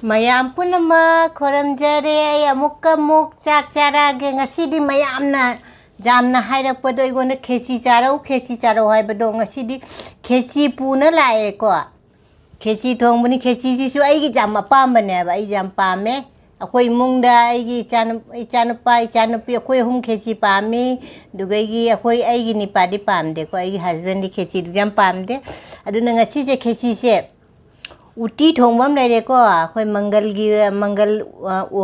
ꯃꯌꯥꯝ ꯄꯨꯝꯅꯃꯛ ꯈꯣꯏꯔꯝꯖꯔꯦ ꯑꯩ ꯑꯃꯨꯛ ꯆꯥꯛ ꯆꯥꯔꯛꯑꯒꯦ ꯉꯁꯤꯗꯤ ꯌꯥꯝꯅ ꯍꯥꯏꯔꯛꯄꯗꯣ ꯑꯩꯉꯣꯟꯗ ꯈꯦꯆꯤ ꯆꯥꯔꯧ ꯍꯥꯏꯕꯗꯣ ꯉꯁꯤꯗꯤ ꯈꯦꯆꯤ ꯄꯨꯅ ꯂꯥꯛꯑꯦꯀꯣ ꯈꯦꯆꯤ ꯊꯣꯡꯕꯅꯤ ꯈꯦꯆꯤꯁꯤꯁꯨ ꯑꯩꯒꯤ ꯌꯥꯝ ꯑꯄꯥꯝꯕꯅꯦꯕ ꯑꯩ ꯌꯥꯝ ꯄꯥꯝꯃꯦ ꯑꯩꯈꯣꯏ ꯏꯃꯨꯡꯗ ꯑꯩꯒꯤ ꯏꯆꯥꯅꯨꯄꯥ ꯏꯆꯥꯅꯨꯄꯤ ꯑꯩꯈꯣꯏ ꯑꯍꯨꯝ ꯈꯦꯆꯤ ꯄꯥꯝꯃꯤ ꯑꯗꯨꯒ ꯑꯩꯒꯤ ꯅꯤꯄꯥꯗꯤ ꯄꯥꯝꯗꯦꯀꯣ ꯑꯩꯒꯤ ꯍꯁꯕꯦꯟꯗꯤ ꯈꯦꯆꯤꯗꯨ ꯌꯥꯝ ꯄꯥꯝꯗꯦ ꯑꯗꯨꯅ ꯉꯁꯤꯁꯦ ꯈꯦꯆꯤꯁꯦ ꯎꯇꯤ ꯊꯣꯡꯕ ꯑꯃ ꯂꯩꯔꯦꯀꯣ ꯑꯩꯈꯣꯏ ꯃꯪꯒꯜ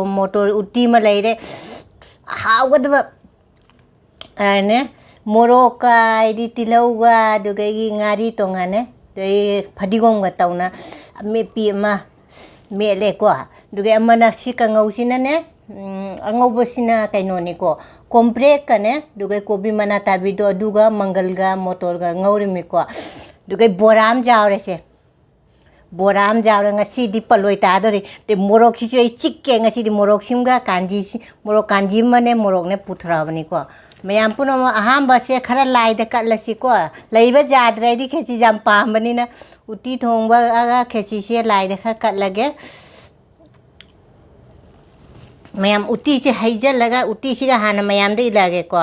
ꯃꯣꯇꯣꯔ ꯎꯇꯤ ꯑꯃ ꯂꯩꯔꯦ ꯍꯥꯎꯒꯗꯕ ane morokka idi tilauga dugai ngari tongane dei phadigom ga tauna mepi ma mele ko dugai amana sikangau sinane angau sina kaino ni ko komprek kane dugai kobi mana tabido aduga mangalga motorga ngauri mi ko dugai boram jawre se boram jawre ngasi di paloi ta dori te morok si chikke ngasi di morok simga morok kanji mane morok ne puthra bani ko mayam puno ahamba se khara lai da katlasi ko leiba jadre di kheci jam pambani na uti thongba aga kheci se lai da kha katlage mayam uti se haijal laga uti siga hana mayam da ilage ko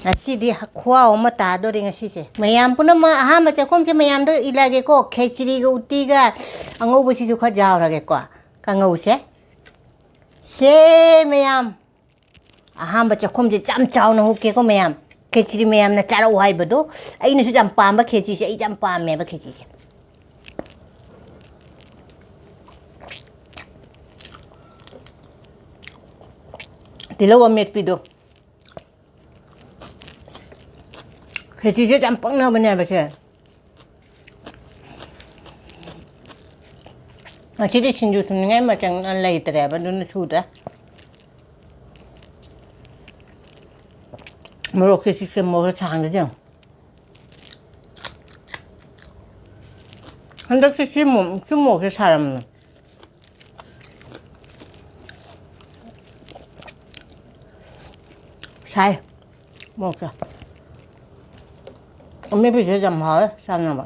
ngasi di khwa oma ta do ring ngasi se mayam puno ahamba chakom se mayam da ilage ko khechiri ga uti ga angau basi su kha jawrage ko kangau se mayam ahamba chakom je jam chawna hukke ko mayam khechiri mayam na chara wai bado aina su jam pamba khechi se ai jam pam me ba khechi se tilaw amet pido khechi se jam pang na bane ba se achidi sinju tungai ma chang lai tere ba dun suda morok khechi se mo chang de 한dak se mo ke saram sai mo ka me bi je jam ha sang na ba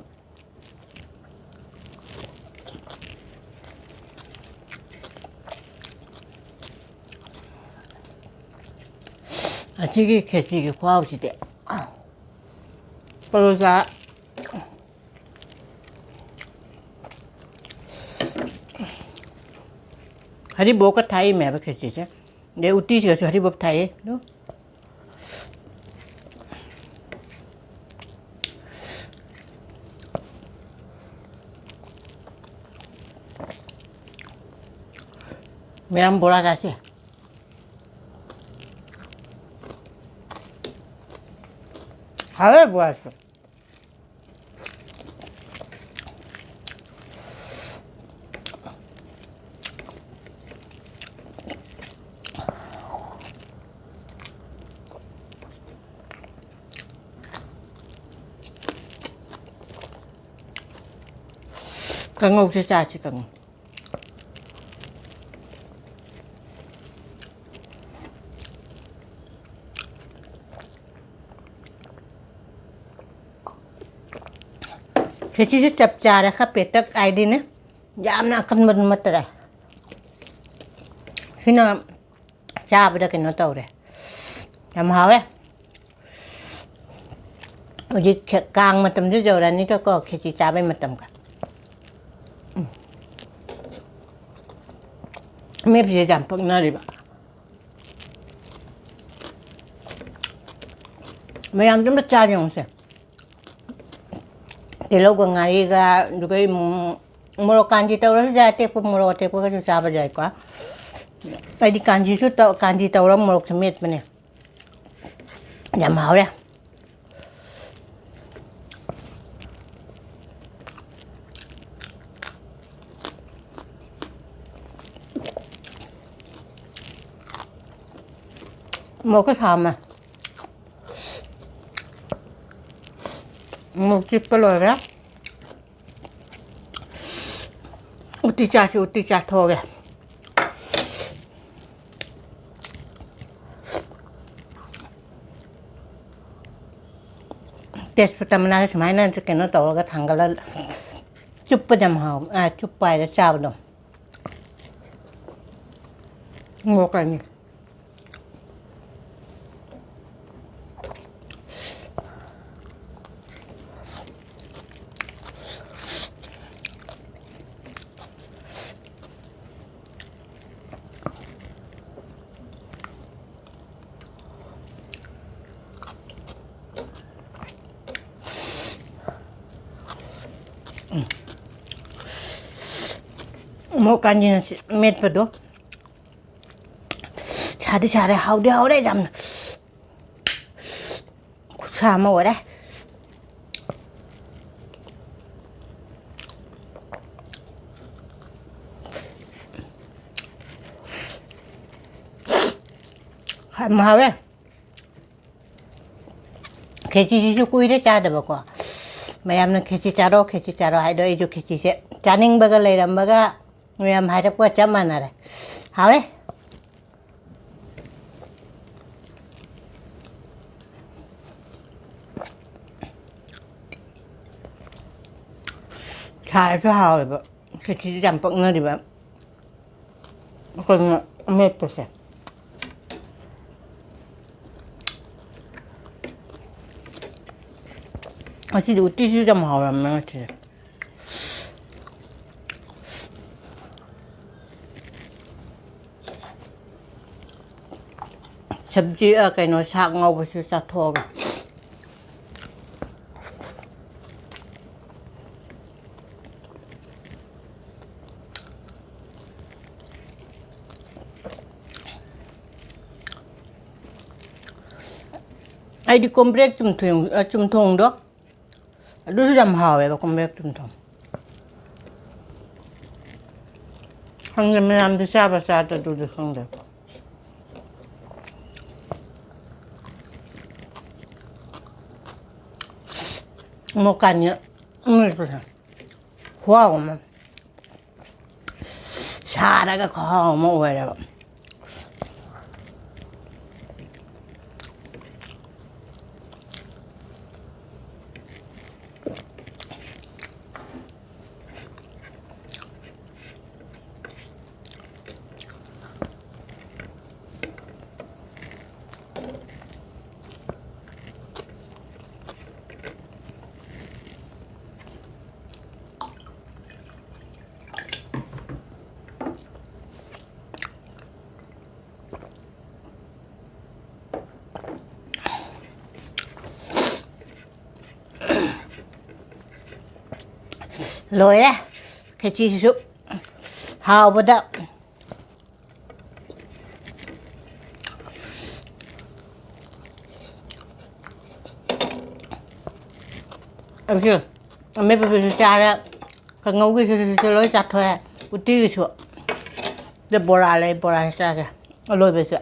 아치기 개치기 과우시대 그러자 हरिबो का Thai में अब खेची से दे उती से हरिबो Thai no मैं हम बोला जासे 하왜 뭐하셔 강어 혹시 짜지 강어 Keci se chap chara kha petak ID ne jamna akan matra hina cha bada ke no tawre tam hawe oji kang matam ju jawrani to ko keci cha bai matam ka me bje jam pak na riba me am jam cha jong se Telo ko ngari ga dugai moro kanji tawra jate ko moro te ko ka chaba jai kwa ai di kanji su to kanji tawra moro kmet mane jam hawre mo ka sama mo chip lo ra उटी चासी उटी चाट हो गया तेजपत्ता मना सुमाइना कनो तौरगा थांगला चुप्प जम हाव चुप्प पायदा चाबदो मोकानी मोकानी met पदो 차디 차례 하우데 하우데 잠 구차 먹어래 마왜 개지지주 꾸이래 짜다 먹고 mayamna 개지 짜로 하이도 이주 개지세 짜닝 버거 레이람 버거 mayam 하이락과 짬만하래 하래 Thai số hào thì cái chỉ làm bận nữa thì bạn còn mệt rồi sẽ chỉ đủ tí xíu trăm hào làm nó chỉ thậm chí ở cái nó sạc ngầu và sự sạc thô cả ai đi comprek chum thong đó đứa làm hào vậy mà comprek chum thong hàng ngày mình làm thì sao mà sao tôi được không được một cái nữa khoa mà xa ra cái khoa mà vậy đó rồi đấy cái chi số hào bớt đó em chưa mấy bữa cha đó cái ngấu cái lối chặt thôi một tí cái sữa để bò ra cha kìa lôi về sữa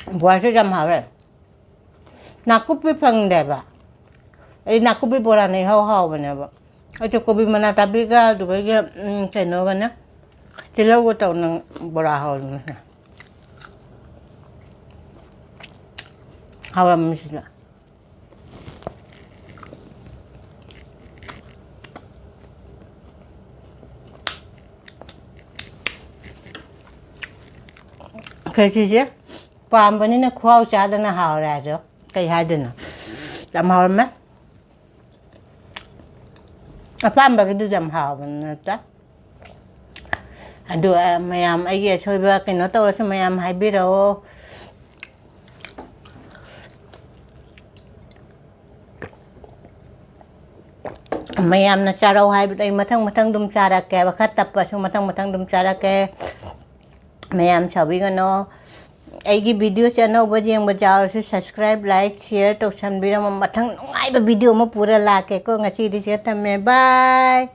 bò sẽ làm hảo rồi nakupi pang deba nakupi bora này hao bana ba cho kopi mana tapi ka tu cái nó bana chỉ lâu tàu nang bora hao hao làm gì là cái gì chứ pam bani na khao cha da na hao ra rồi cái hai đứa làm hao mấy pam ba cái đứa làm hao mình ta đứa mayam ai chơi ba cái nó tao là mayam hay biết đâu mayam na cha đâu hay biết đây mà thằng đum cha ra kè và khát tập và xong mà thằng đum cha ra kè mayam chào biết nó ai video channel bajeng bajao se subscribe like share to san bira ma mathang ngai ba video ma pura la ke ko ngachi di se tame bye